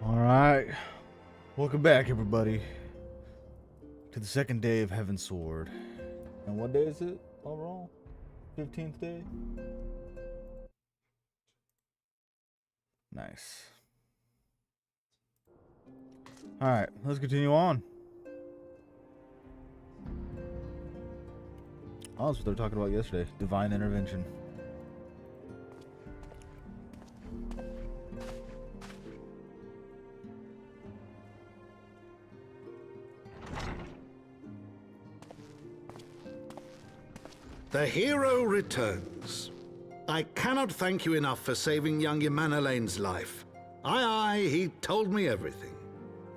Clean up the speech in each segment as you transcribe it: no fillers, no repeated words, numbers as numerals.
Alright. Welcome back, everybody, to the second day of Heavensward. And what day is it overall? 15th day? Nice. Alright, let's continue on. Oh, that's what they were talking about yesterday. Divine intervention. The hero returns. I cannot thank you enough for saving young Emanalane's life. Aye, he told me everything.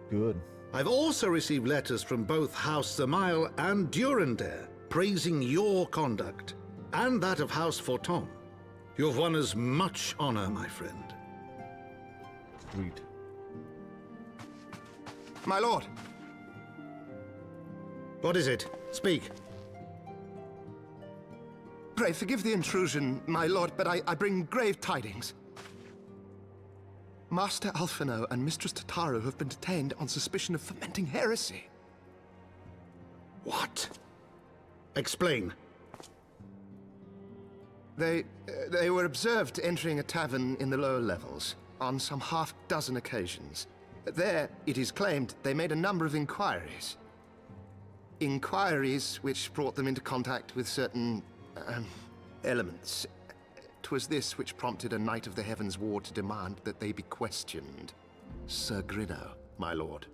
Good. I've also received letters from both House Zamail and Durandare praising your conduct, and that of House Forton. You've won us much honor, my friend. Sweet. My lord. What is it? Speak. Pray forgive the intrusion, my lord, but I bring grave tidings. Master Alphino and Mistress Tataru have been detained on suspicion of fomenting heresy. What? Explain. They were observed entering a tavern in the lower levels on some half-dozen occasions. There, it is claimed, they made a number of inquiries. Inquiries which brought them into contact with certain elements. 'Twas this which prompted a knight of the Heavensward to demand that they be questioned. Sir Grinno, my lord.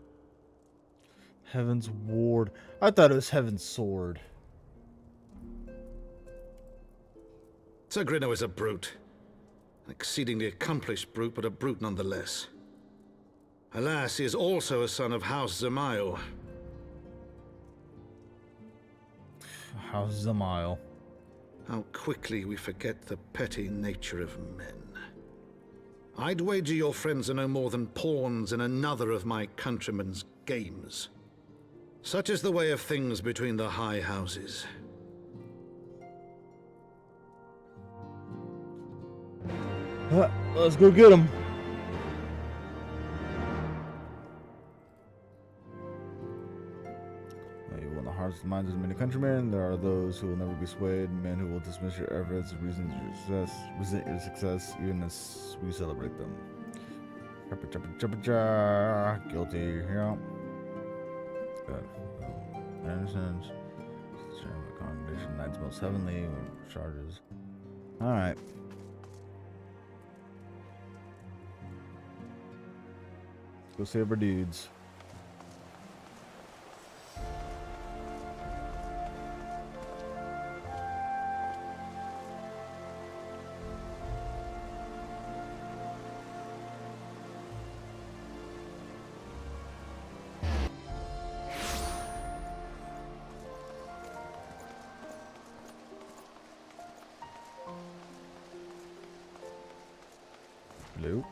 Heavensward. I thought it was Heavensword. Sir Grinno is a brute. An exceedingly accomplished brute, but a brute nonetheless. Alas, he is also a son of House Zamail. House Zamail. How quickly we forget the petty nature of men. I'd wager your friends are no more than pawns in another of my countrymen's games. Such is the way of things between the high houses. Let's go get him. You won the hearts and minds of many countrymen. There are those who will never be swayed, men who will dismiss your efforts, resent your success, even as we celebrate them. Guilty, yeah. Good. Innocence. The congregation, knights most heavenly, charges. Alright. Let's go save our dudes. Hello.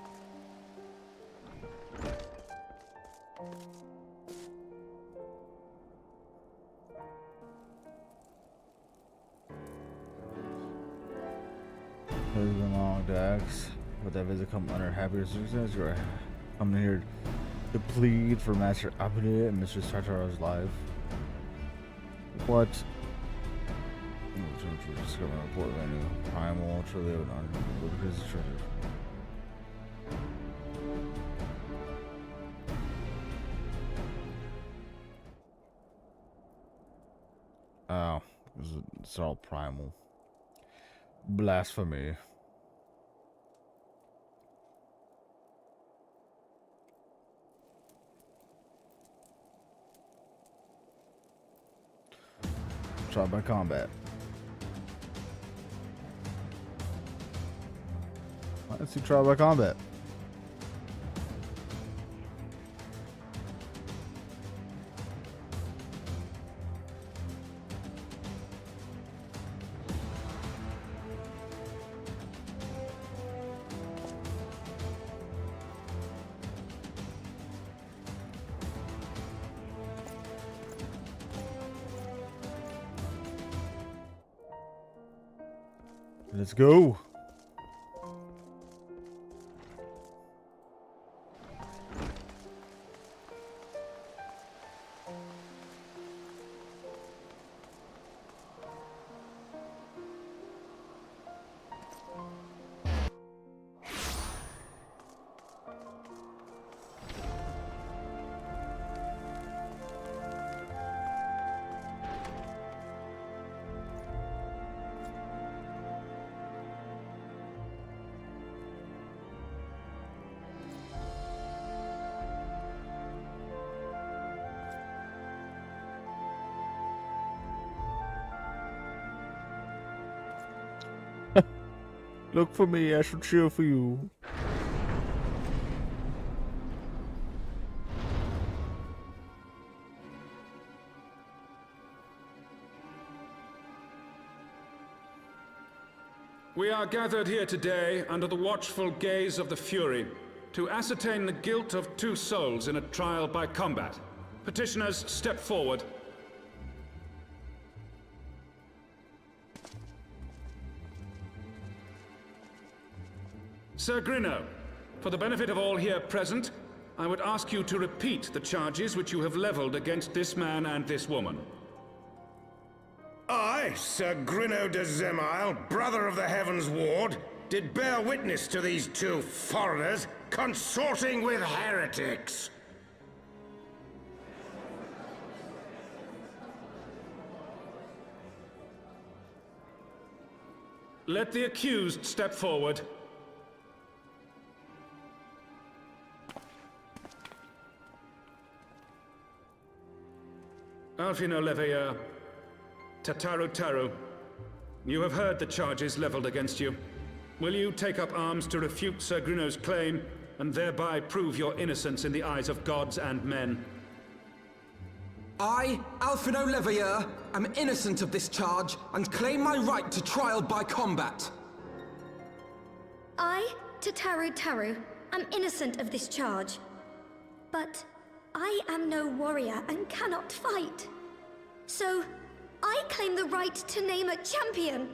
Long decks, but that visit come under happier circumstances. You are coming here to plead for Master Abide and Mistress Tartaro's life. What? Discover a report of any primal truly on his treasure. Oh, it's all primal. Blasphemy. Trial by combat. Let's see trial by combat. Let's go. Look for me, I shall cheer for you. We are gathered here today under the watchful gaze of the Fury to ascertain the guilt of 2 souls in a trial by combat. Petitioners, step forward. Sir Grinno, for the benefit of all here present, I would ask you to repeat the charges which you have leveled against this man and this woman. I, Sir Grinno de Zemile, brother of the Heavensward, did bear witness to these 2 foreigners consorting with heretics. Let the accused step forward. Alfino Leveilleur, Tataru, you have heard the charges leveled against you. Will you take up arms to refute Sir Grinno's claim, and thereby prove your innocence in the eyes of gods and men? I, Alfino Leveilleur, am innocent of this charge, and claim my right to trial by combat. I, Tataru, am innocent of this charge. But I am no warrior and cannot fight. So, I claim the right to name a champion.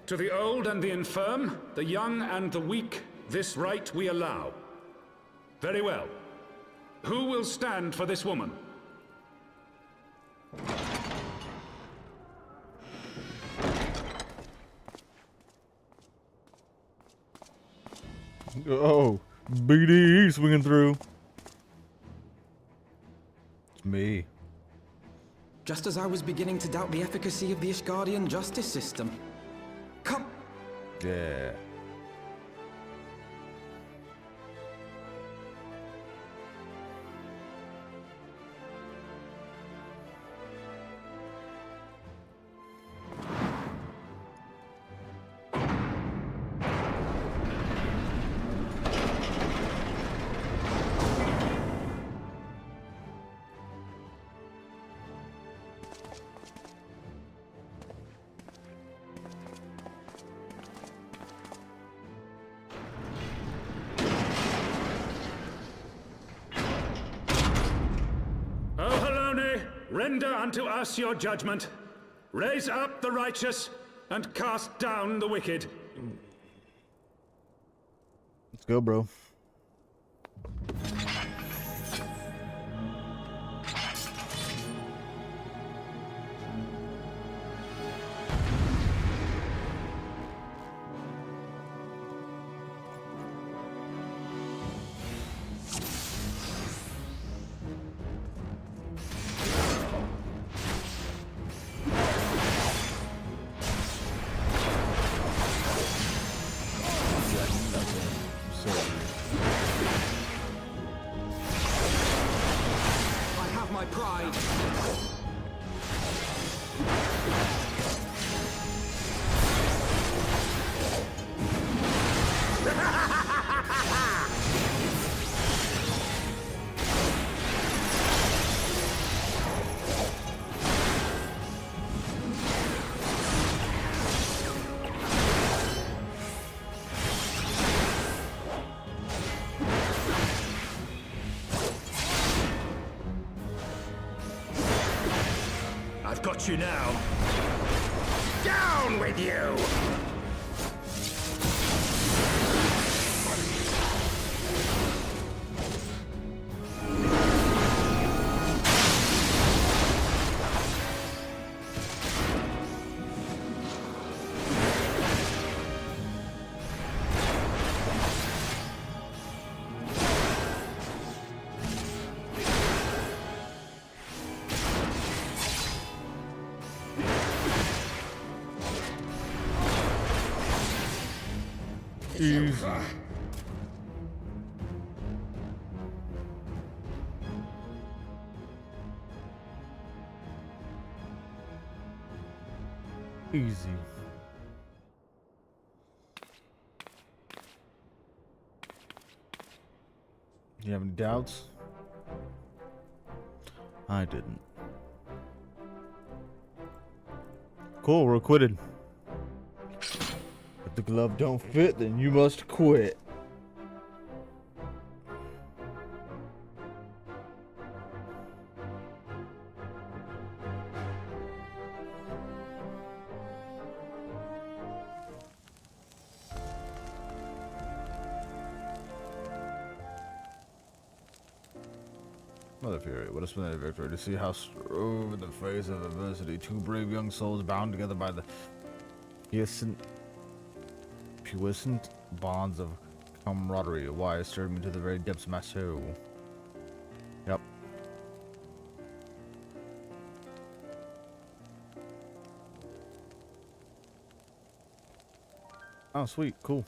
To the old and the infirm, the young and the weak, this right we allow. Very well. Who will stand for this woman? Oh, BD swinging through. It's me. Just as I was beginning to doubt the efficacy of the Ishgardian justice system. Come! Yeah. Render unto us your judgment. Raise up the righteous, and cast down the wicked. Let's go, bro. Got you now. Down with you! Easy. Easy. Do you have any doubts? I didn't. Cool, we're acquitted. If the glove don't fit, then you must quit. Mother Fury, what a splendid victory to see how over the face of adversity, two brave young souls bound together by the puissant bonds of camaraderie. Why it stirred me to the very depths of my soul. Yep. Oh, sweet, cool.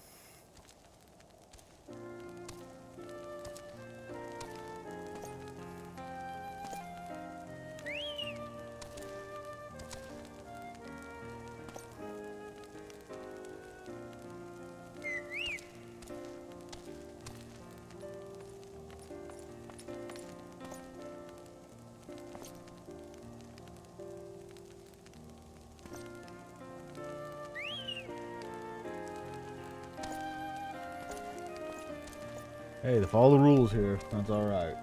Hey, they follow the rules here. That's alright.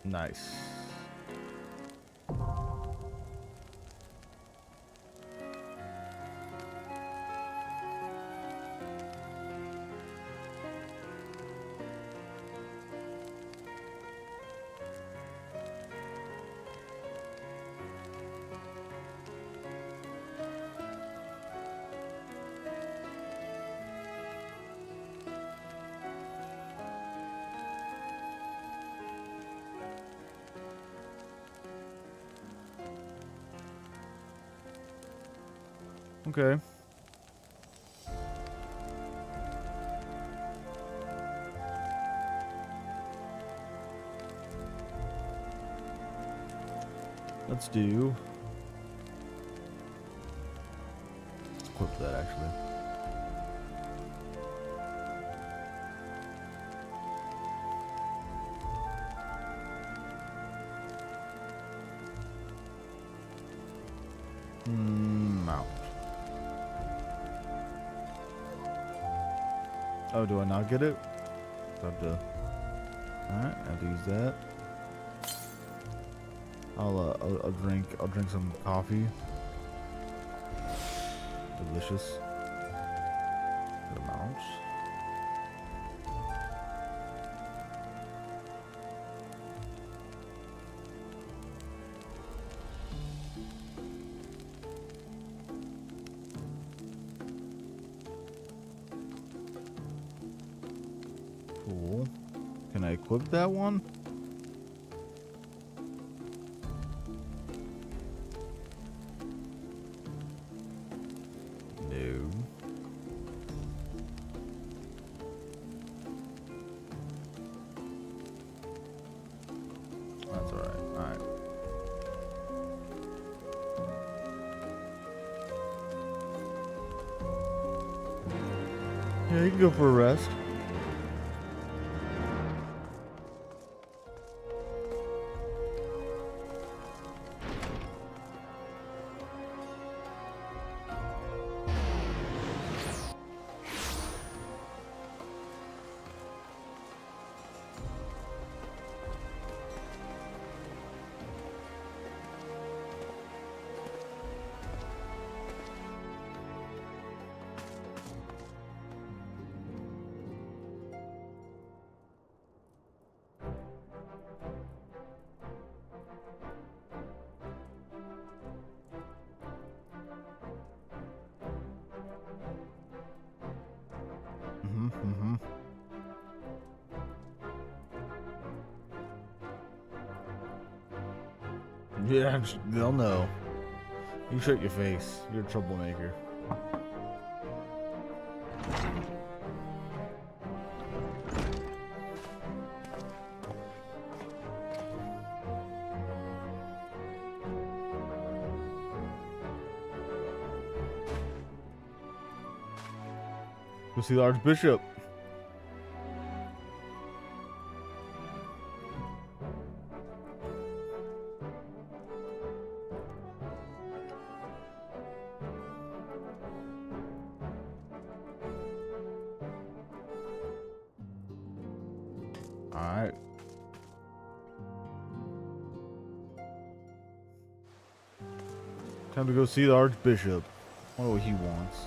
Nice. Okay. Let's do. Let's equip that actually. Mount. Oh, do I not get it? I have to. Alright, I have to use that. I'll drink some coffee. Delicious. Good amounts. Cool. Can I equip that one? No. That's alright. Alright. Yeah, you can go for a rest. Yeah, they'll know. You shut your face. You're a troublemaker. Go see the Archbishop. Alright. Time to go see the Archbishop. I wonder what he wants.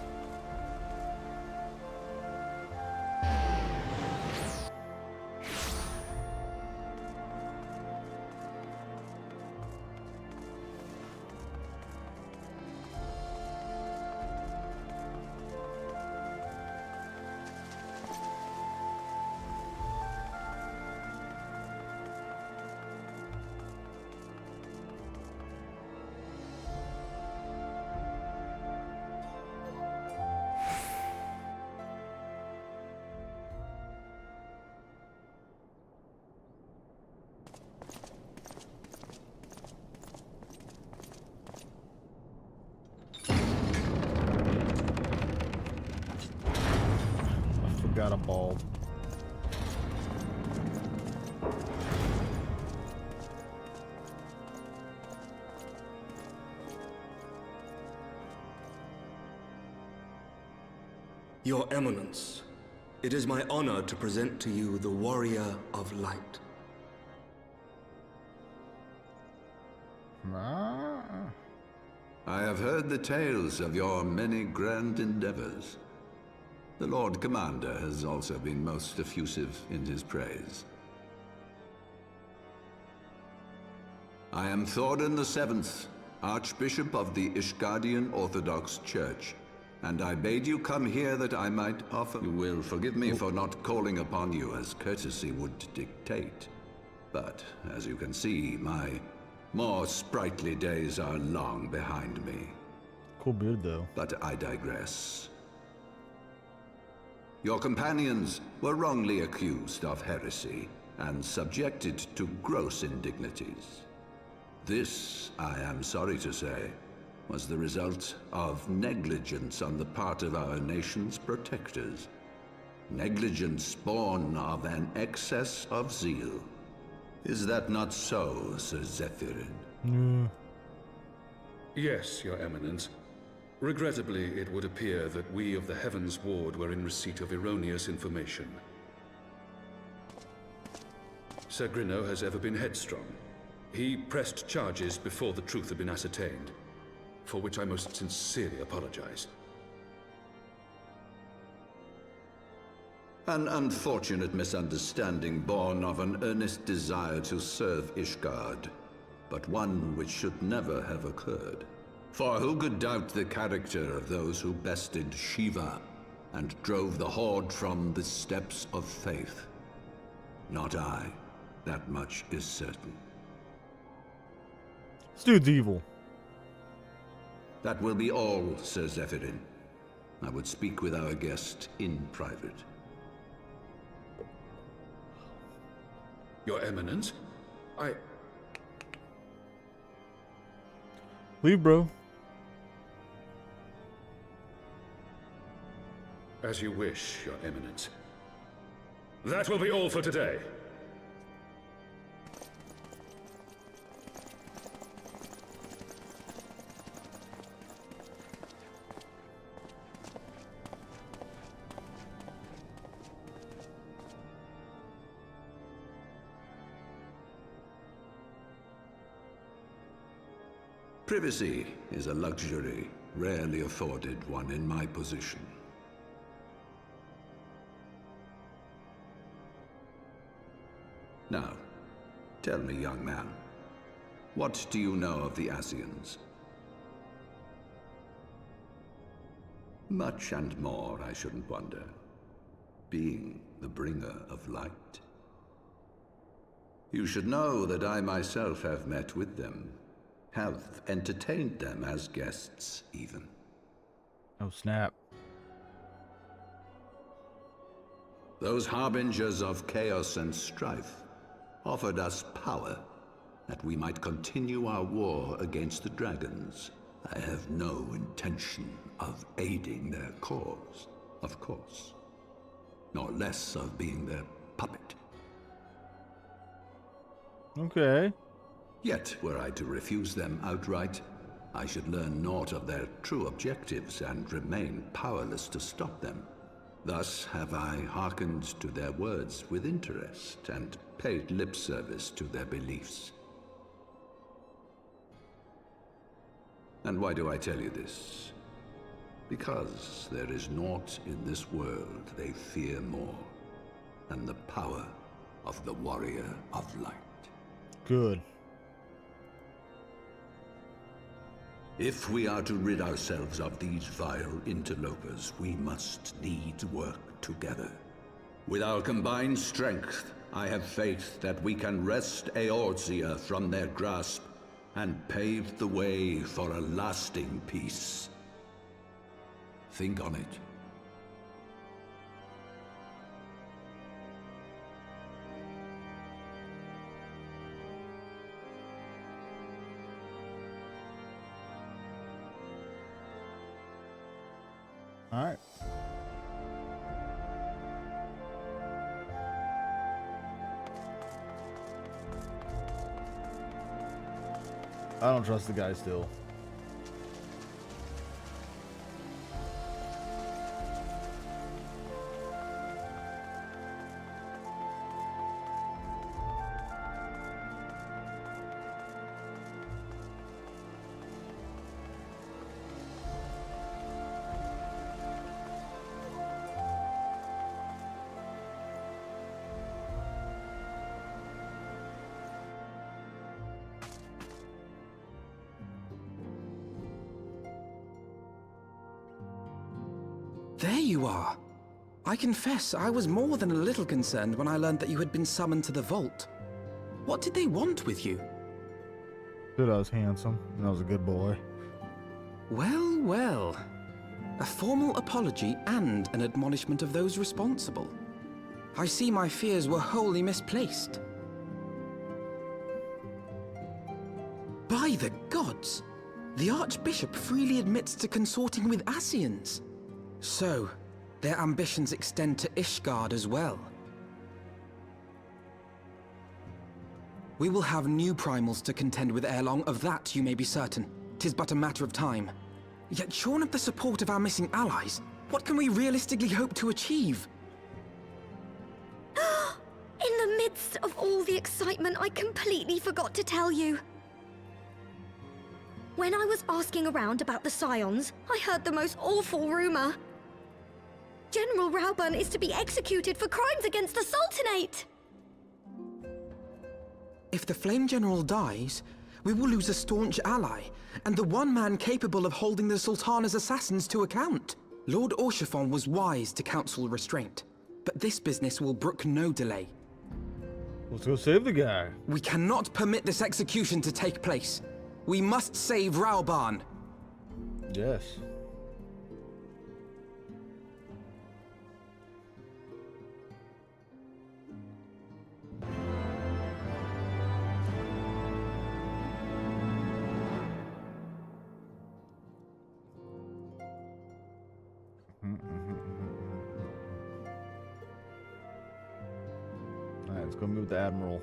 Got a ball. Your Eminence, it is my honor to present to you the Warrior of Light. I have heard the tales of your many grand endeavors. The Lord Commander has also been most effusive in his praise. I am Thorin VII, Archbishop of the Ishgardian Orthodox Church, and I bade you come here that I might offer... You will forgive me for not calling upon you as courtesy would dictate. But, as you can see, my more sprightly days are long behind me. Cool beard, though. But I digress. Your companions were wrongly accused of heresy and subjected to gross indignities. This, I am sorry to say, was the result of negligence on the part of our nation's protectors. Negligence born of an excess of zeal. Is that not so, Sir Zephyrin? Yes, Your Eminence. Regrettably, it would appear that we of the Heavensward were in receipt of erroneous information. Sir Grinno has ever been headstrong. He pressed charges before the truth had been ascertained, for which I most sincerely apologize. An unfortunate misunderstanding born of an earnest desire to serve Ishgard, but one which should never have occurred. For who could doubt the character of those who bested Shiva and drove the Horde from the steps of faith? Not I. That much is certain. This dude's evil. That will be all, Sir Zephyrin. I would speak with our guest in private. Your Eminence, Leave, bro. As you wish, Your Eminence. That will be all for today. Privacy is a luxury rarely afforded one in my position. Now, tell me, young man, what do you know of the Asians? Much and more, I shouldn't wonder, being the bringer of light. You should know that I myself have met with them, have entertained them as guests, even. Oh, snap. Those harbingers of chaos and strife offered us power that we might continue our war against the dragons. I have no intention of aiding their cause, of course. nor less of being their puppet. Okay. Yet, were I to refuse them outright, I should learn naught of their true objectives and remain powerless to stop them. Thus have I hearkened to their words with interest and paid lip service to their beliefs. And why do I tell you this? Because there is naught in this world they fear more than the power of the Warrior of Light. Good. If we are to rid ourselves of these vile interlopers, we must needs work together. With our combined strength, I have faith that we can wrest Eorzea from their grasp and pave the way for a lasting peace. Think on it. All right. I don't trust the guy still. There you are. I confess, I was more than a little concerned when I learned that you had been summoned to the vault. What did they want with you? Said I was handsome and I was a good boy. Well, well. A formal apology and an admonishment of those responsible. I see my fears were wholly misplaced. By the gods! The Archbishop freely admits to consorting with Ascians. So, their ambitions extend to Ishgard as well. We will have new primals to contend with ere long, of that you may be certain. 'Tis but a matter of time. Yet shorn of the support of our missing allies, what can we realistically hope to achieve? In the midst of all the excitement, I completely forgot to tell you. When I was asking around about the Scions, I heard the most awful rumor. General Rauburn is to be executed for crimes against the Sultanate! If the Flame General dies, we will lose a staunch ally, and the one man capable of holding the Sultana's assassins to account. Lord Orchefon was wise to counsel restraint, but this business will brook no delay. Let's go save the guy. We cannot permit this execution to take place. We must save Rauburn. Yes. Alright, let's go meet with the Admiral.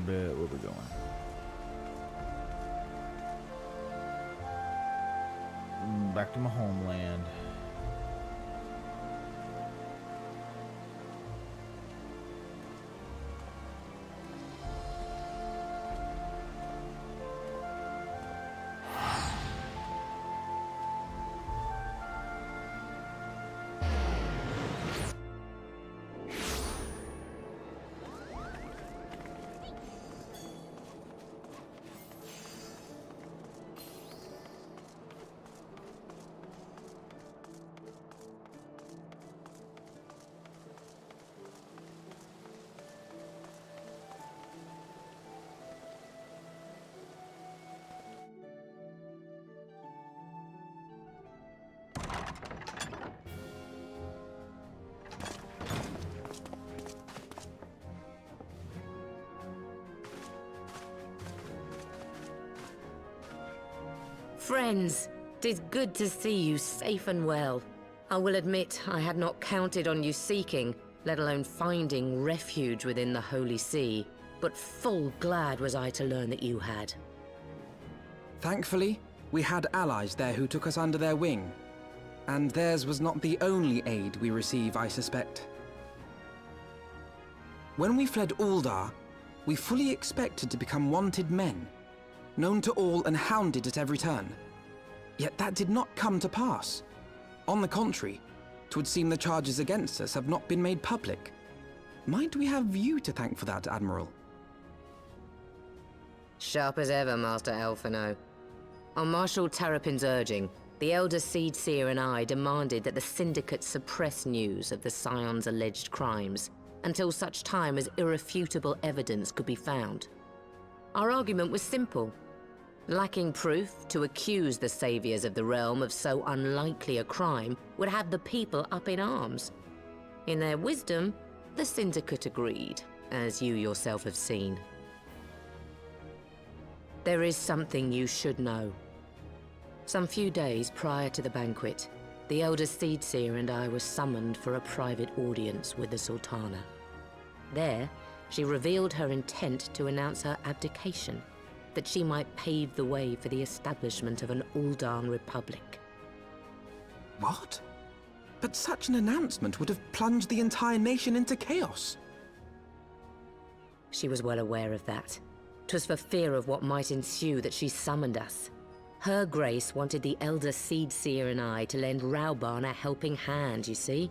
Where we going? Back to my homeland. Friends, 'tis good to see you safe and well. I will admit I had not counted on you seeking, let alone finding refuge within the Holy See, but full glad was I to learn that you had. Thankfully, we had allies there who took us under their wing. And theirs was not the only aid we receive, I suspect. When we fled Uldar, we fully expected to become wanted men, known to all and hounded at every turn. Yet that did not come to pass. On the contrary, 'twould seem the charges against us have not been made public. Might we have you to thank for that, Admiral? Sharp as ever, Master Alphino. On Marshal Terrapin's urging, the Elder Seedseer and I demanded that the Syndicate suppress news of the Scion's alleged crimes until such time as irrefutable evidence could be found. Our argument was simple. Lacking proof, to accuse the saviors of the realm of so unlikely a crime would have the people up in arms. In their wisdom, the Syndicate agreed, as you yourself have seen. There is something you should know. Some few days prior to the banquet, the Elder Seedseer and I were summoned for a private audience with the Sultana. There, she revealed her intent to announce her abdication, that she might pave the way for the establishment of an Uldan Republic. What? But such an announcement would have plunged the entire nation into chaos. She was well aware of that. 'Twas for fear of what might ensue that she summoned us. Her Grace wanted the Elder Seedseer and I to lend Rauban a helping hand, you see?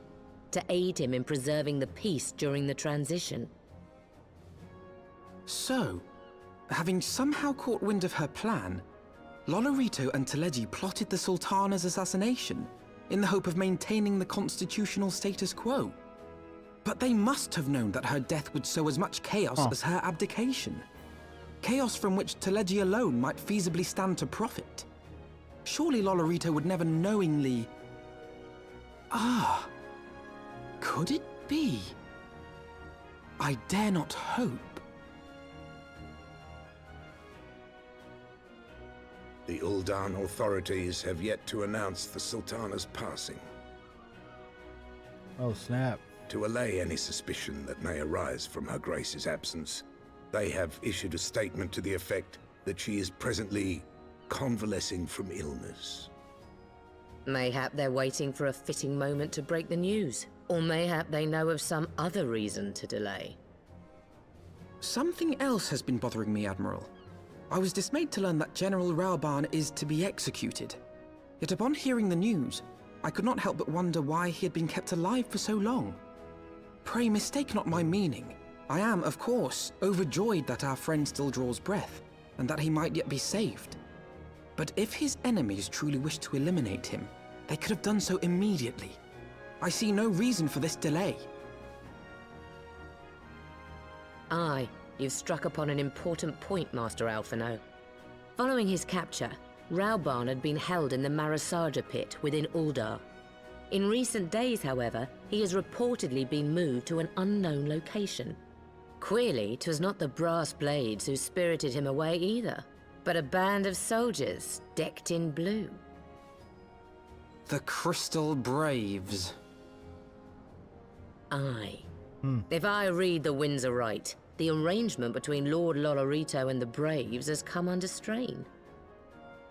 To aid him in preserving the peace during the transition. So, having somehow caught wind of her plan, Lolorito and Teleji plotted the Sultana's assassination in the hope of maintaining the constitutional status quo. But they must have known that her death would sow as much chaos as her abdication. Chaos from which Teleji alone might feasibly stand to profit. Surely Lolorito would never knowingly... Could it be? I dare not hope. The Uldan authorities have yet to announce the Sultana's passing. Oh, snap. To allay any suspicion that may arise from Her Grace's absence, they have issued a statement to the effect that she is presently convalescing from illness. Mayhap they're waiting for a fitting moment to break the news. Or mayhap they know of some other reason to delay. Something else has been bothering me, Admiral. I was dismayed to learn that General Rauban is to be executed. Yet upon hearing the news, I could not help but wonder why he had been kept alive for so long. Pray mistake not my meaning. I am, of course, overjoyed that our friend still draws breath, and that he might yet be saved. But if his enemies truly wished to eliminate him, they could have done so immediately. I see no reason for this delay. Aye, you've struck upon an important point, Master Alphino. Following his capture, Rauban had been held in the Marasaja pit within Uldar. In recent days, however, he has reportedly been moved to an unknown location. Queerly, 'twas not the Brass Blades who spirited him away either, but a band of soldiers decked in blue. The Crystal Braves. Aye. If I read the winds aright, the arrangement between Lord Lolorito and the Braves has come under strain.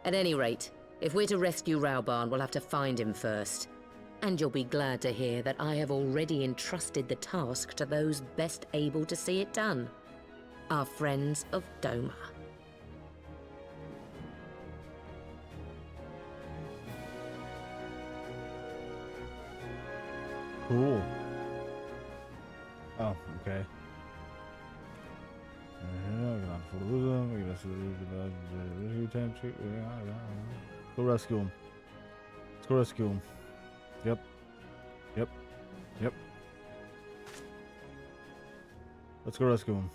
At any rate, if we're to rescue Rauban, we'll have to find him first. And you'll be glad to hear that I have already entrusted the task to those best able to see it done. Our friends of Doma. Cool. Oh, okay. Go rescue him. Let's go rescue him. Yep. Let's go rescue him.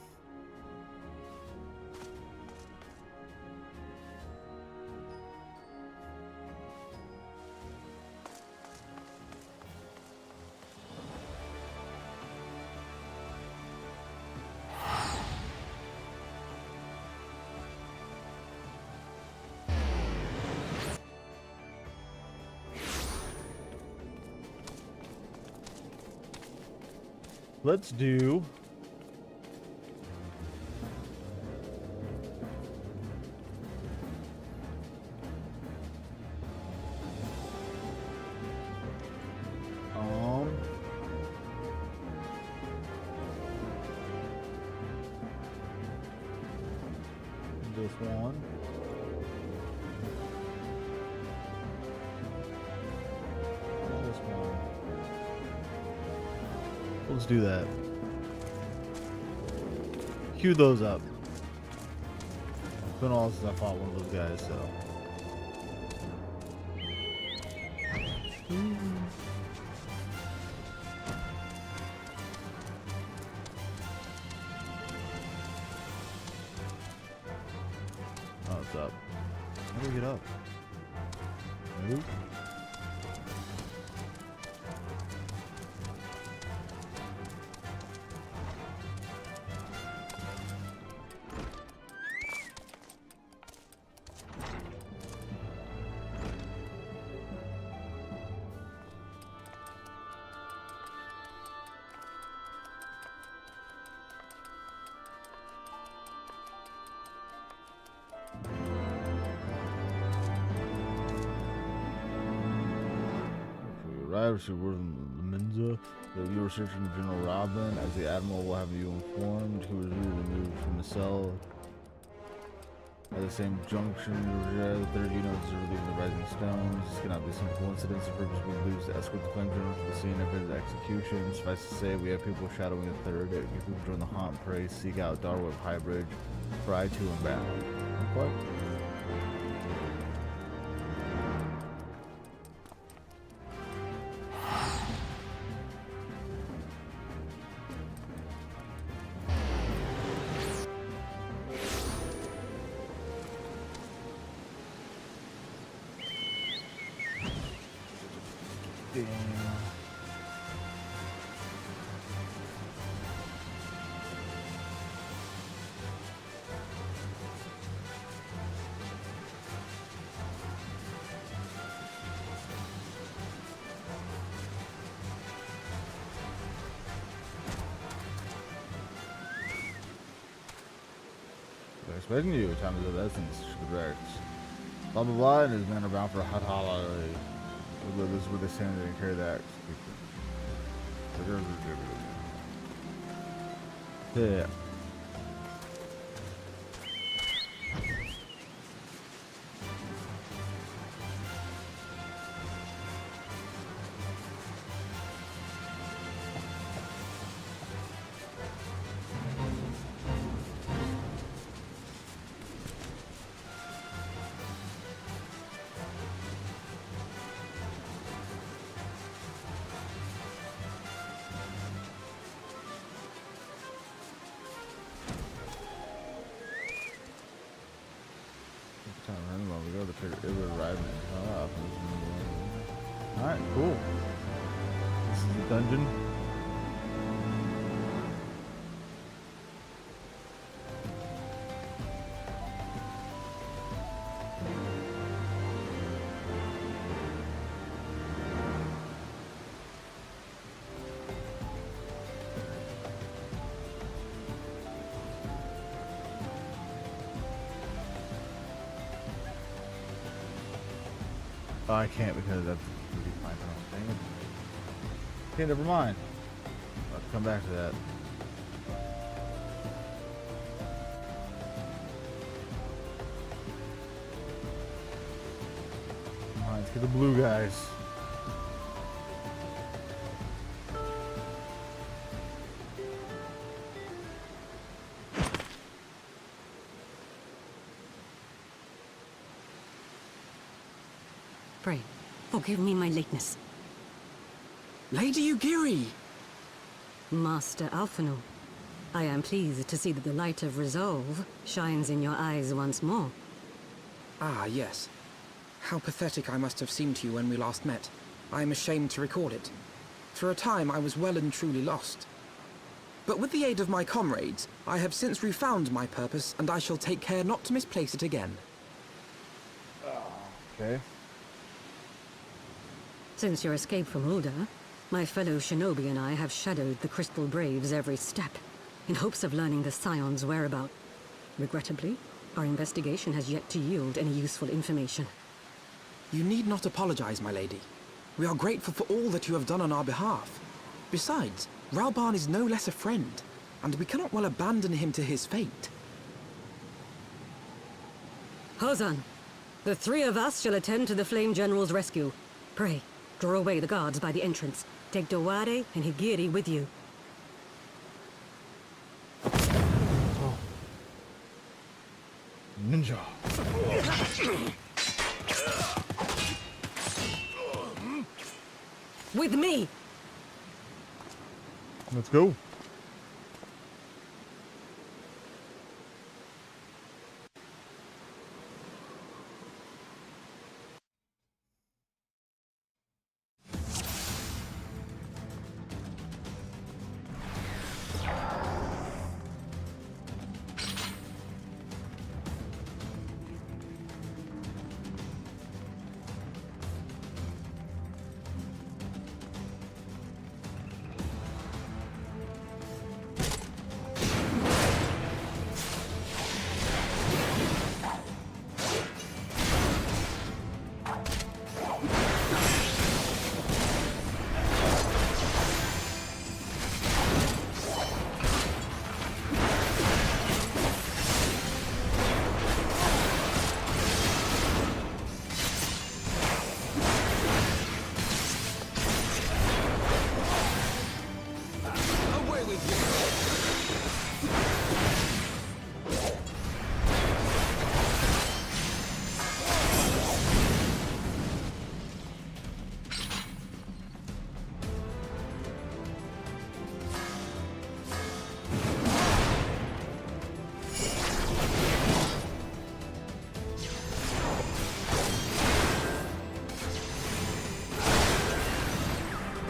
Let's do. This one. This one. Let's do that. Cue those up. It's been all since I fought one of those guys, so. Oh, what's up? How do we get up? Nope. Arrived to Menza, that you were searching General Robin. As the Admiral will have you informed, he was removed from the cell. At the same junction, the third unit is relieving the Rising Stones. This cannot be some coincidence. The purpose we lose to escort the Flame General to the scene of his execution. Suffice to say, we have people shadowing the third. If you join the hunt, pray, seek out Darwood High Bridge, fry to and back. What? Expecting you, time is of essence, correct. Blah blah blah, and his men are bound for Hot Holiday. This is where they stand and carry the axe. Yeah. Alright, cool. This is the dungeon. Oh, I can't because that's my thing. Okay, never mind. I'll come back to that. Alright, let's get the blue guys. Pray, forgive me my lateness. Lady Ugiri! Master Alphino, I am pleased to see that the light of resolve shines in your eyes once more. Ah, yes. How pathetic I must have seemed to you when we last met. I am ashamed to recall it. For a time, I was well and truly lost. But with the aid of my comrades, I have since refound my purpose, and I shall take care not to misplace it again. Okay. Since your escape from Ulda, My fellow shinobi and I have shadowed the Crystal Braves every step, in hopes of learning the Scion's whereabouts. Regrettably, our investigation has yet to yield any useful information. You need not apologize, my lady. We are grateful for all that you have done on our behalf. Besides, Rauban is no less a friend, and we cannot well abandon him to his fate. Hozan, the three of us shall attend to the Flame General's rescue. Pray, draw away the guards by the entrance. Take Dowade and Higiri with you. Ninja. With me! Let's go.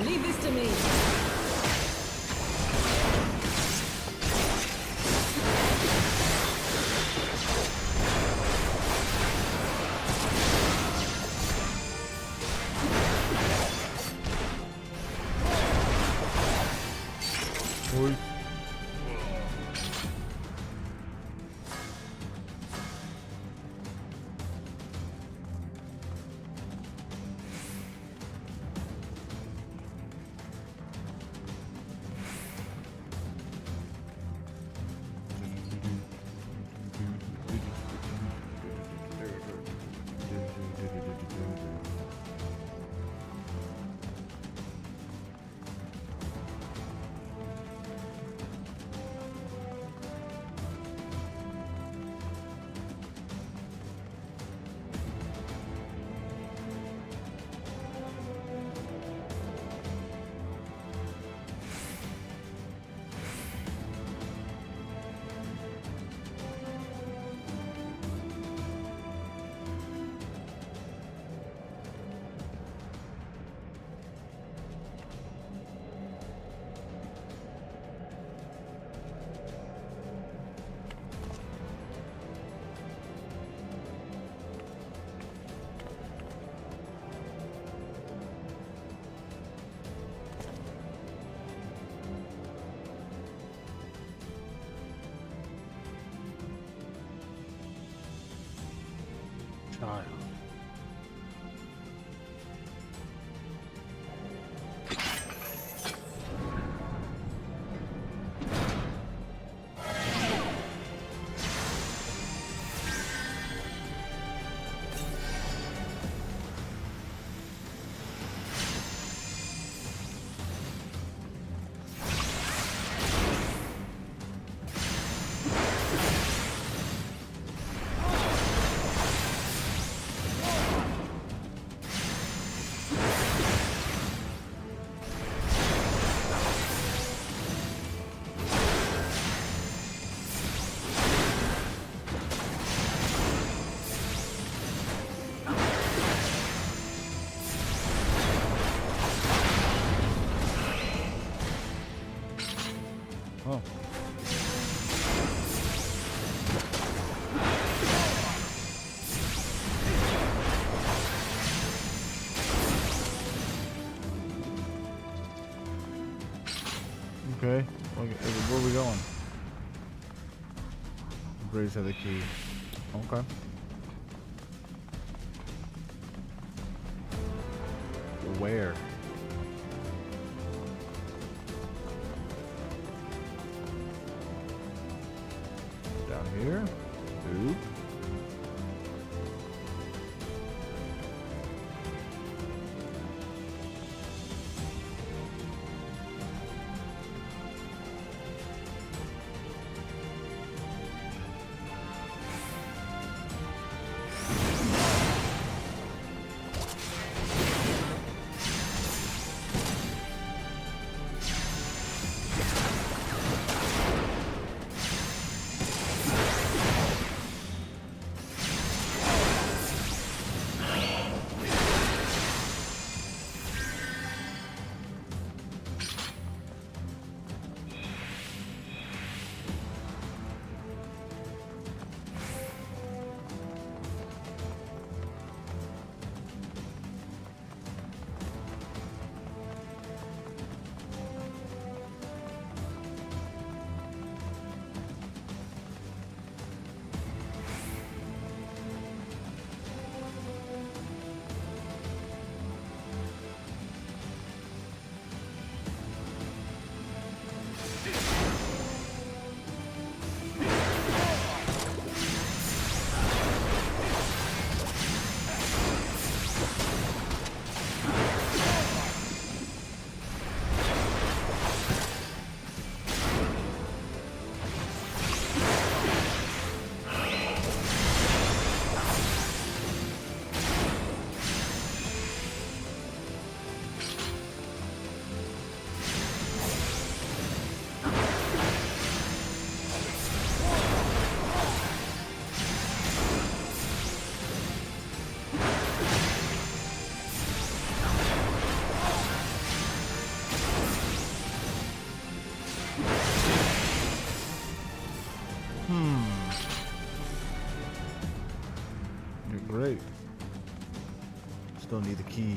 Leave this to me. Oi. Child. Okay. Where are we going? Braves have the key. Okay. Where? Down here? Oop. You're great. Still need the key.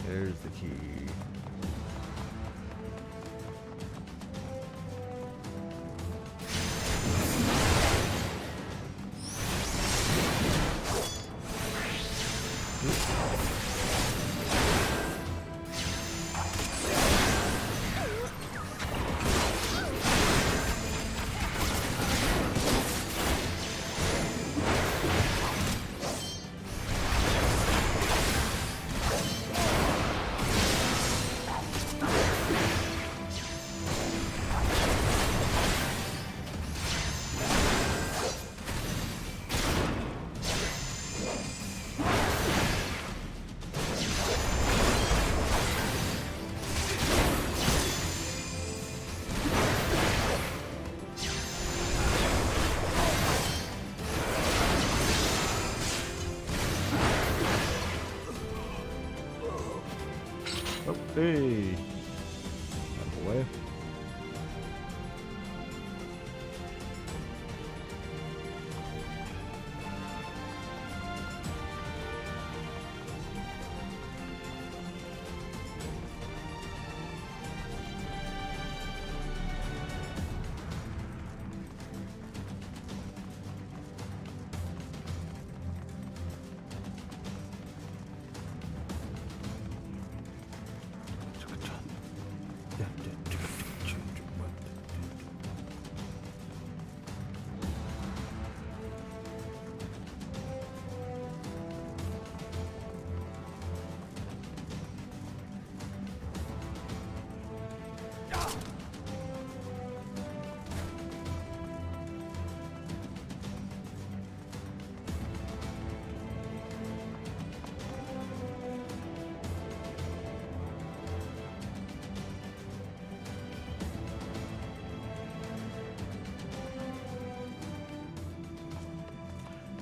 There's the key. Hey, out of the way.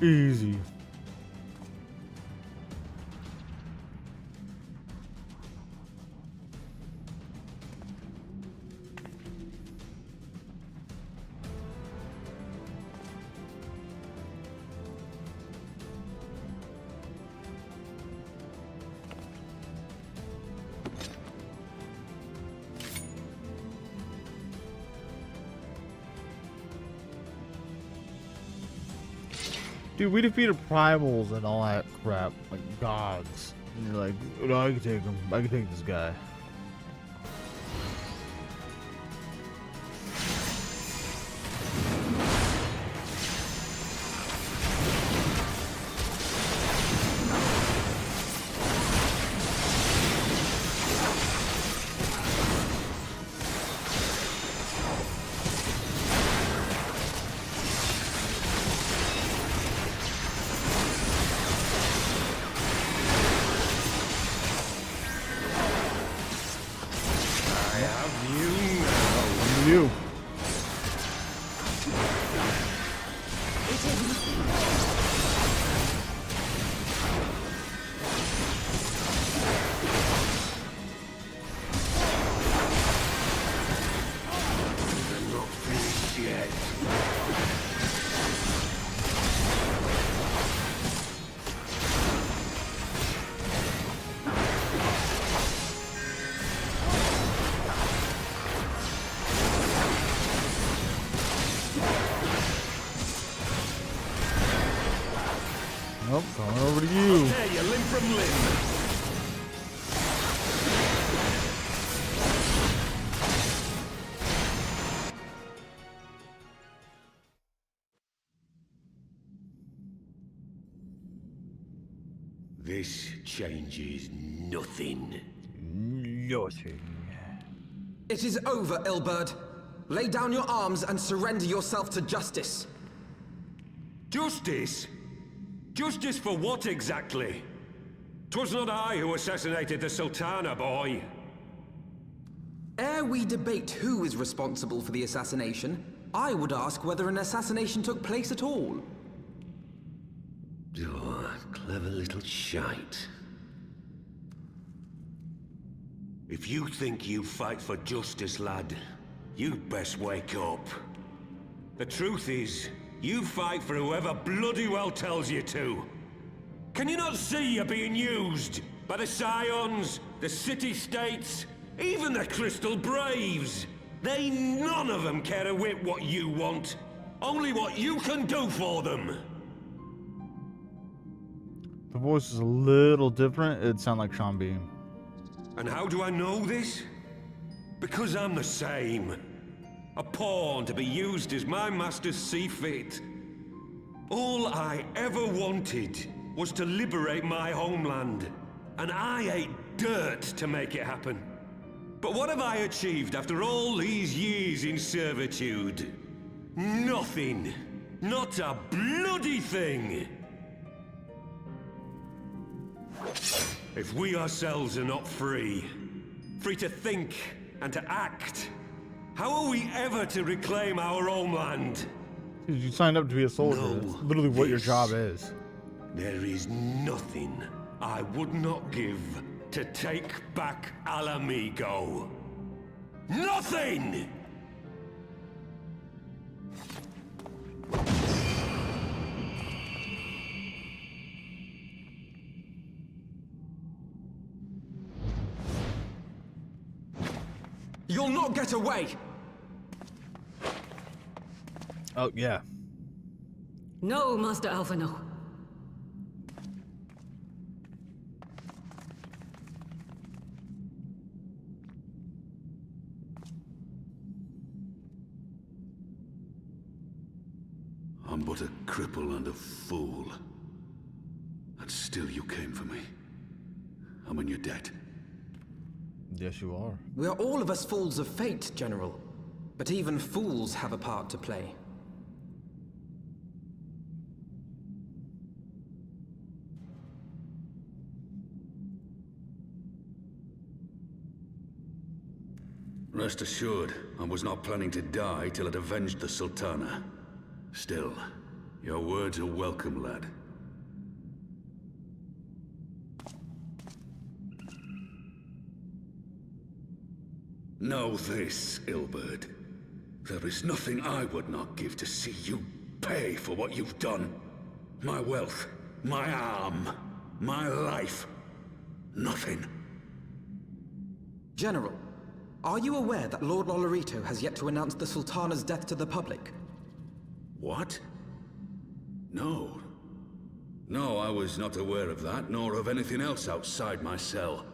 Easy. Dude, we defeated primals and all that crap, like gods. And you're like, no, I can take him. I can take this guy. You. Nope, going over to you. There, you limb from limb. This changes nothing. Nothing. It is over, Ilberd. Lay down your arms and surrender yourself to justice. Justice? Justice for what exactly? 'Twas not I who assassinated the Sultana, boy. Ere we debate who is responsible for the assassination, I would ask whether an assassination took place at all. Oh, clever little shite. If you think you fight for justice, lad, you'd best wake up. The truth is, you fight for whoever bloody well tells you to. Can you not see you're being used? By the Scions, the City-States, even the Crystal Braves. They none of them care a whit what you want. Only what you can do for them. The voice is a little different. It'd sound like Sean Bean. And how do I know this? Because I'm the same. A pawn to be used as my masters see fit. All I ever wanted was to liberate my homeland, and I ate dirt to make it happen. But what have I achieved after all these years in servitude? Nothing. Not a bloody thing. If we ourselves are not free to think and to act, how are we ever to reclaim our homeland? Dude, you signed up to be a soldier. No, That's literally what your job is. There is nothing I would not give to take back Alamigo. Nothing! You'll not get away! Oh, yeah. No, Master Alphino. I'm but a cripple and a fool. And still you came for me. I'm in your debt. Yes, you are. We are all of us fools of fate, General. But even fools have a part to play. Rest assured, I was not planning to die till I'd avenged the Sultana. Still, your words are welcome, lad. Know this, Ilberd. There is nothing I would not give to see you pay for what you've done. My wealth, my arm, my life. Nothing. General, are you aware that Lord Olorito has yet to announce the Sultana's death to the public? What? No. No, I was not aware of that, nor of anything else outside my cell.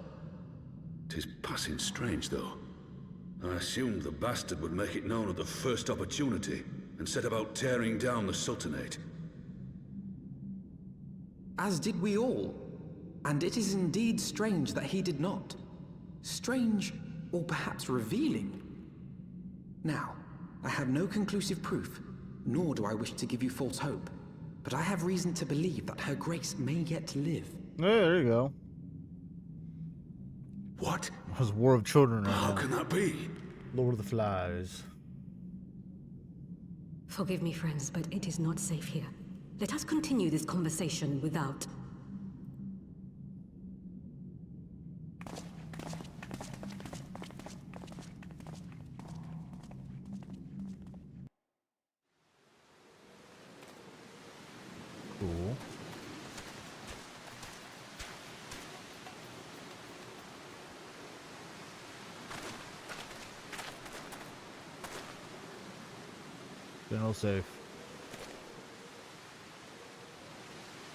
'Tis passing strange, though. I assumed the bastard would make it known at the first opportunity, and set about tearing down the Sultanate. As did we all. And it is indeed strange that he did not. Strange, or perhaps revealing. Now, I have no conclusive proof, nor do I wish to give you false hope. But I have reason to believe that Her Grace may yet live. Yeah, there you go. What? It was War of Children right How now. can that be? Lord of the Flies. Forgive me, friends, but it is not safe here. Let us continue this conversation without... Cool. General safe.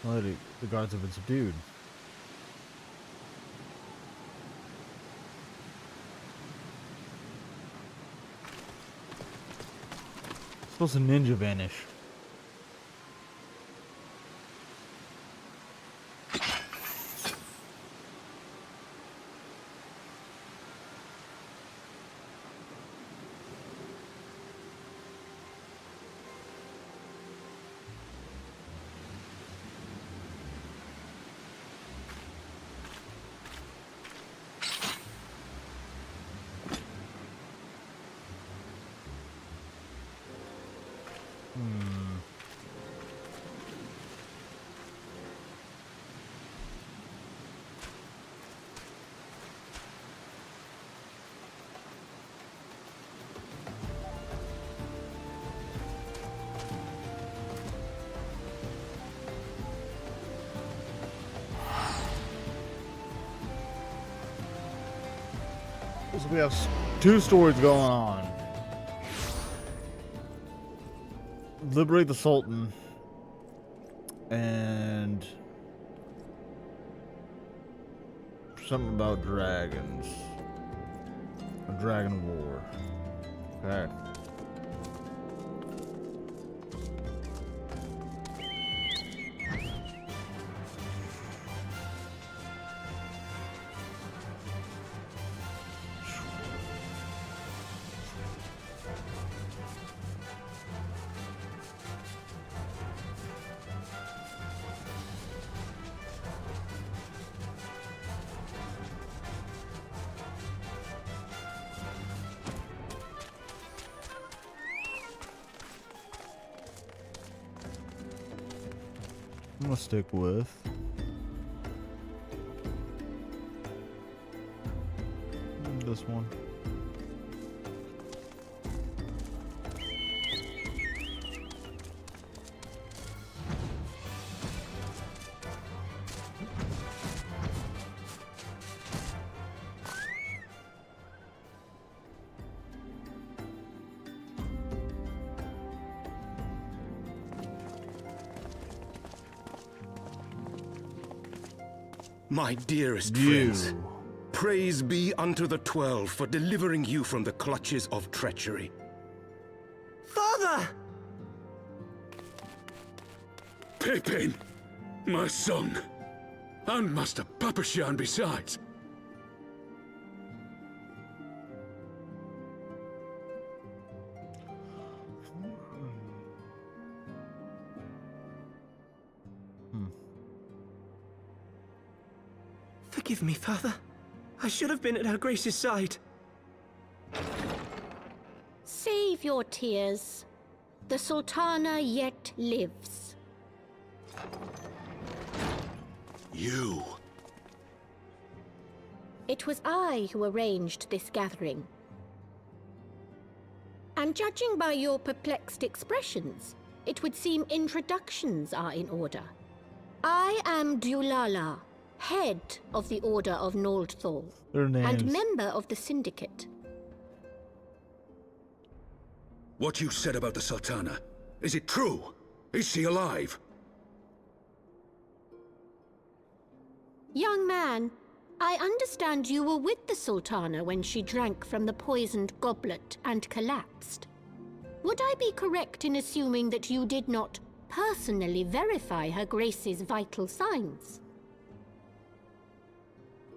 Already, the guards have been subdued. Supposed to ninja vanish. So we have two stories going on. Liberate the Sultan and something about dragons. A dragon war. Okay. I'm gonna stick with this one. My dearest friends, praise be unto the 12 for delivering you from the clutches of treachery. Father! Pippin! My son! And Master Papashan besides! Forgive me, Father. I should have been at Her Grace's side. Save your tears. The Sultana yet lives. You! It was I who arranged this gathering. And judging by your perplexed expressions, it would seem introductions are in order. I am Dulala, head of the Order of Noldthal, and member of the Syndicate. What you said about the Sultana, is it true? Is she alive? Young man, I understand you were with the Sultana when she drank from the poisoned goblet and collapsed. Would I be correct in assuming that you did not personally verify Her Grace's vital signs?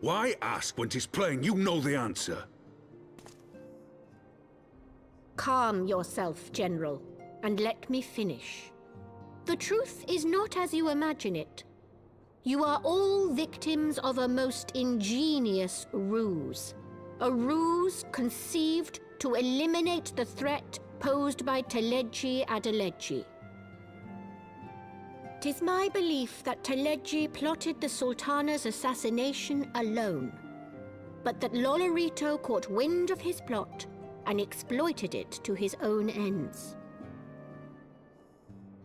Why ask when 'tis plain you know the answer? Calm yourself, General, and let me finish. The truth is not as you imagine it. You are all victims of a most ingenious ruse. A ruse conceived to eliminate the threat posed by Teleji Adeleji. 'Tis my belief that Teleji plotted the Sultana's assassination alone, but that Lolorito caught wind of his plot and exploited it to his own ends.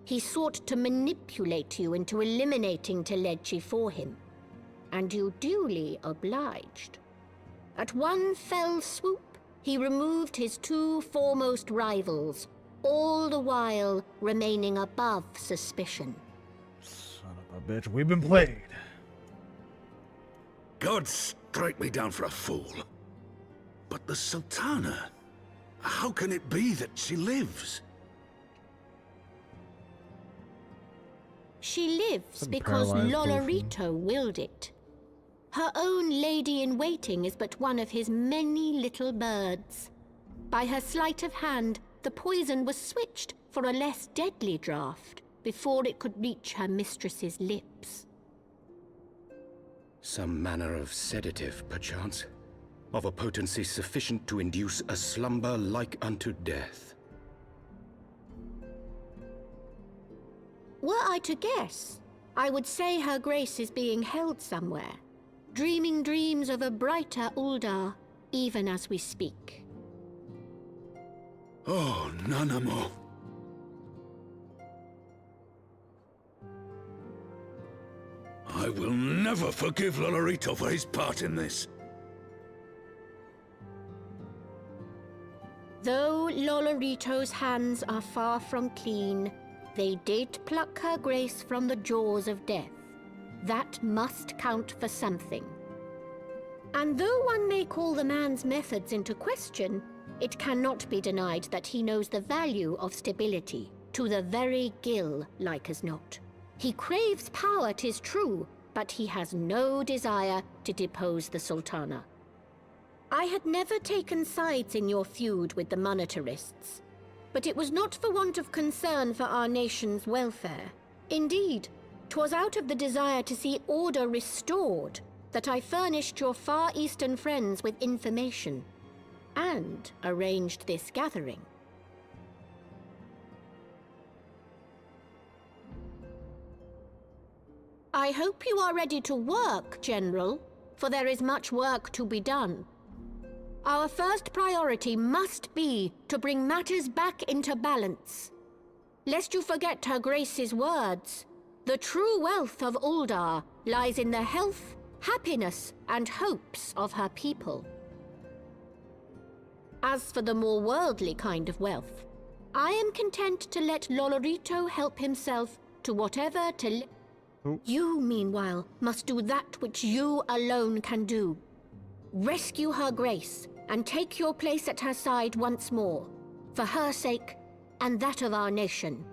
He sought to manipulate you into eliminating Teleji for him, and you duly obliged. At one fell swoop, he removed his two foremost rivals, all the while remaining above suspicion. Son of a bitch, we've been played. God strike me down for a fool. But the Sultana, how can it be that she lives? She lives Some because paralyzed Lolorito willed it. Her own lady-in-waiting is but one of his many little birds. By her sleight of hand, the poison was switched for a less deadly draught before it could reach her mistress's lips. Some manner of sedative, perchance, of a potency sufficient to induce a slumber like unto death. Were I to guess, I would say Her Grace is being held somewhere, dreaming dreams of a brighter Uldar, even as we speak. Oh, Nanamo. I will never forgive Lolorito for his part in this. Though Lolorito's hands are far from clean, they did pluck Her Grace from the jaws of death. That must count for something. And though one may call the man's methods into question, it cannot be denied that he knows the value of stability, to the very gill, like as not. He craves power, 'tis true, but he has no desire to depose the Sultana. I had never taken sides in your feud with the monetarists, but it was not for want of concern for our nation's welfare. Indeed, 'twas out of the desire to see order restored that I furnished your Far Eastern friends with information, and arranged this gathering. I hope you are ready to work, General, for there is much work to be done. Our first priority must be to bring matters back into balance. Lest you forget Her Grace's words, the true wealth of Uldar lies in the health, happiness, and hopes of her people. As for the more worldly kind of wealth, I am content to let Lolorito help himself to whatever You, meanwhile, must do that which you alone can do. Rescue Her Grace and take your place at her side once more, for her sake and that of our nation.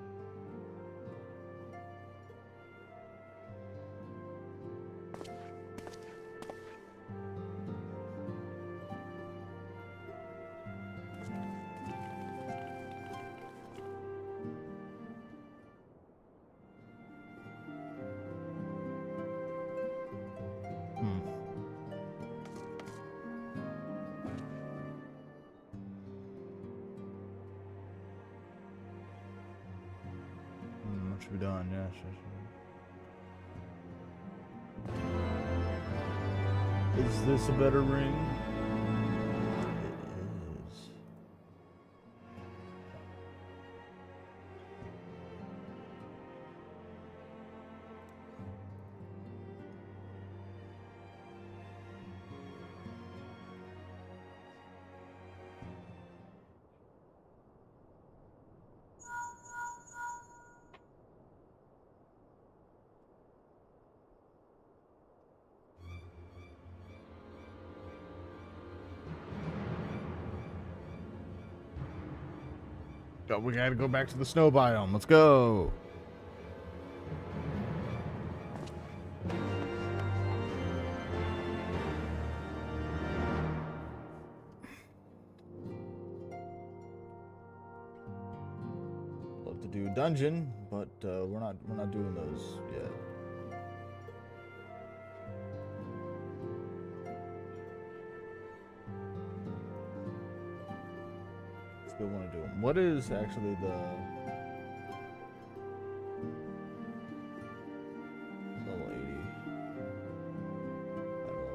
What should be done? Yes. Is this a better ring? It is. We gotta go back to the snow biome. Let's go. Love to do a dungeon, but we're not doing those yet. Still want to do them. What is actually the level 80? Level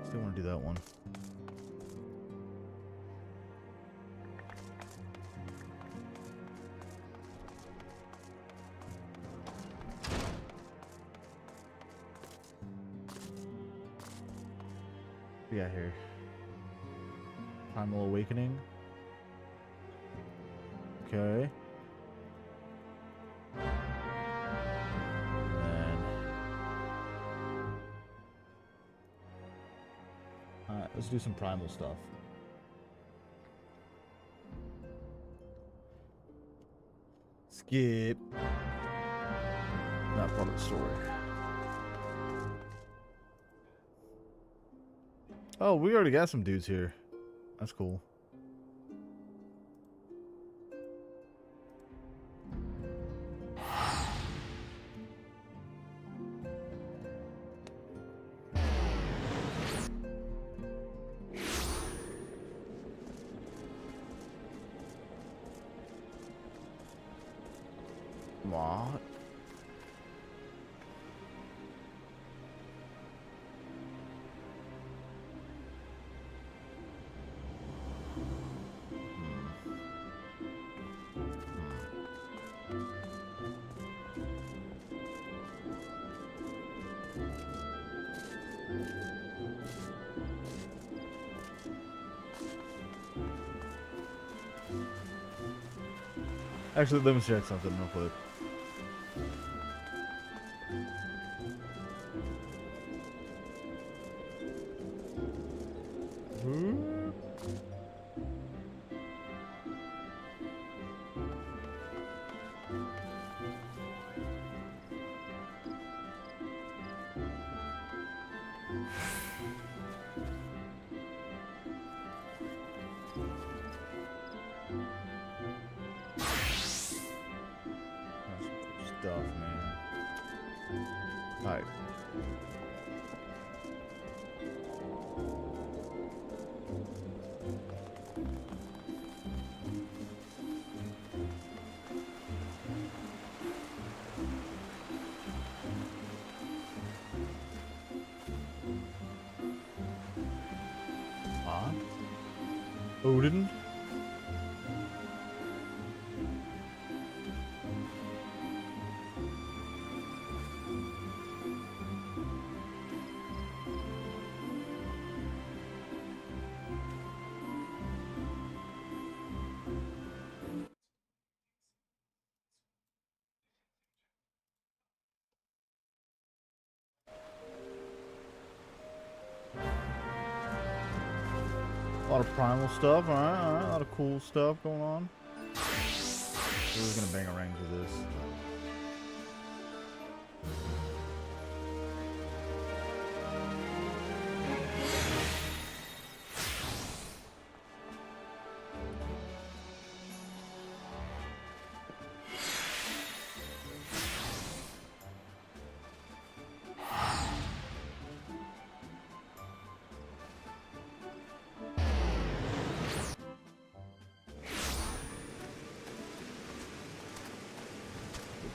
90. Still want to do that one. Yeah, here. Primal Awakening. Okay. And then... Alright, let's do some primal stuff. Skip. Not part of the story. Oh, we already got some dudes here. That's cool. What? Actually, let me check something real quick. Stuff, man. Alright. Odin? A lot of primal stuff, alright, a lot of cool stuff going on. We're gonna bang a range with this.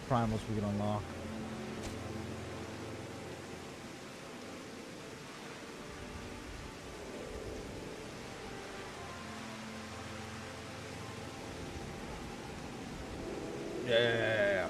Primals we can unlock. Yeah.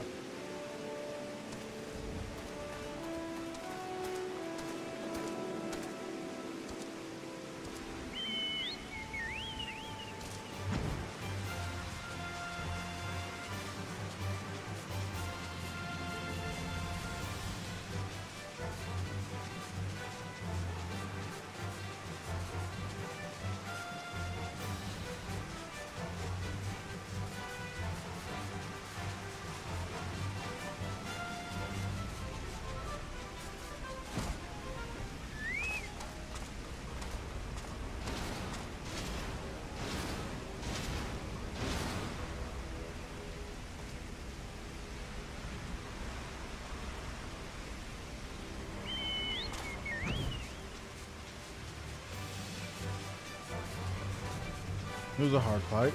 It was a hard fight.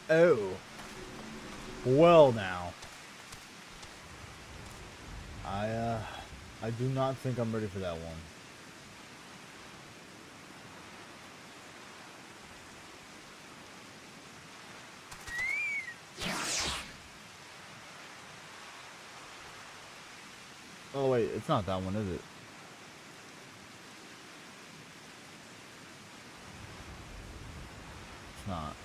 Oh. Well now. I do not think I'm ready for that one. Oh wait, it's not that one, is it? It's not.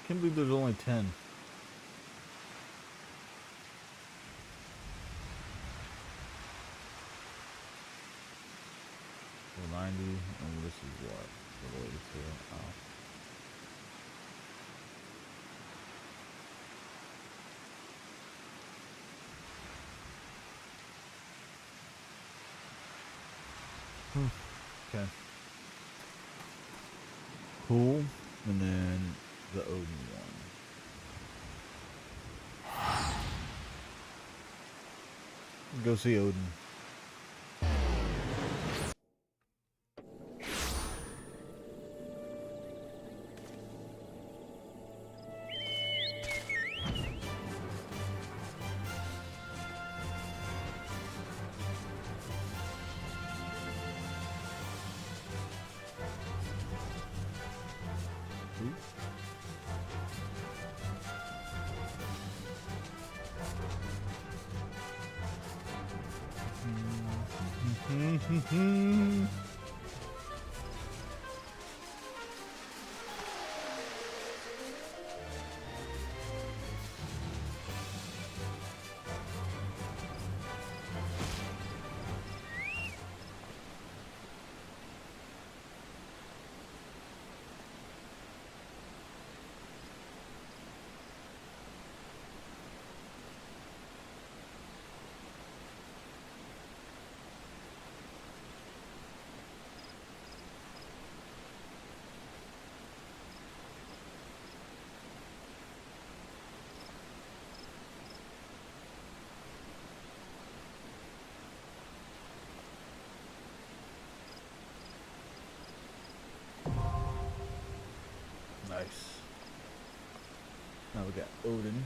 Can't believe there's only 10. Well, 90, and this is what? The latest here. Oh. Okay. Cool. And then the Odin one. Go see Odin. Nice. Now we got Odin.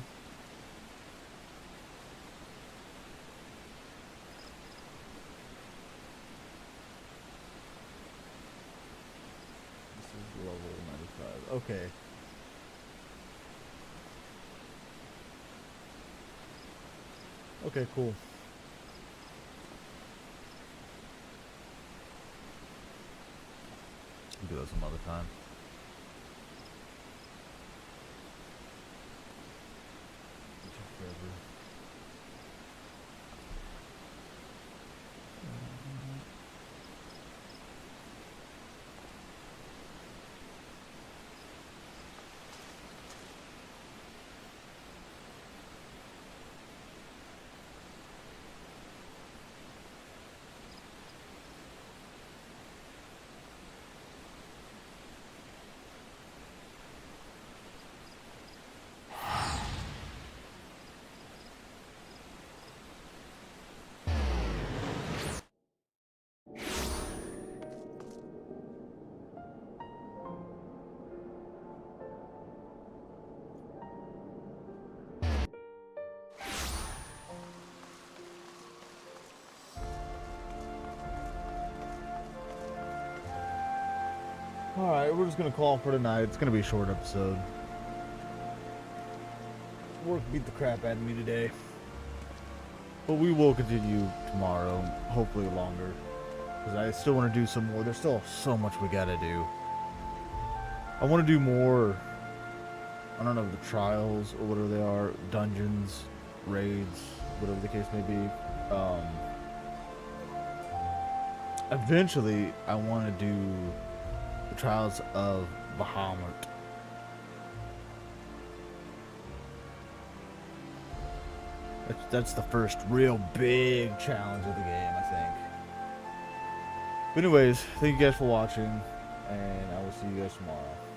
This is level 95. Okay. Okay, cool. We'll do that some other time. Alright, we're just gonna call it for tonight. It's gonna be a short episode. Work beat the crap out of me today. But we will continue tomorrow, hopefully longer. Because I still want to do some more. There's still so much we gotta do. I want to do more, I don't know, the trials or whatever they are, dungeons, raids, whatever the case may be. Eventually, I want to do the trials of Bahamut. That's the first real big challenge of the game, I think. But anyways, thank you guys for watching, and I will see you guys tomorrow.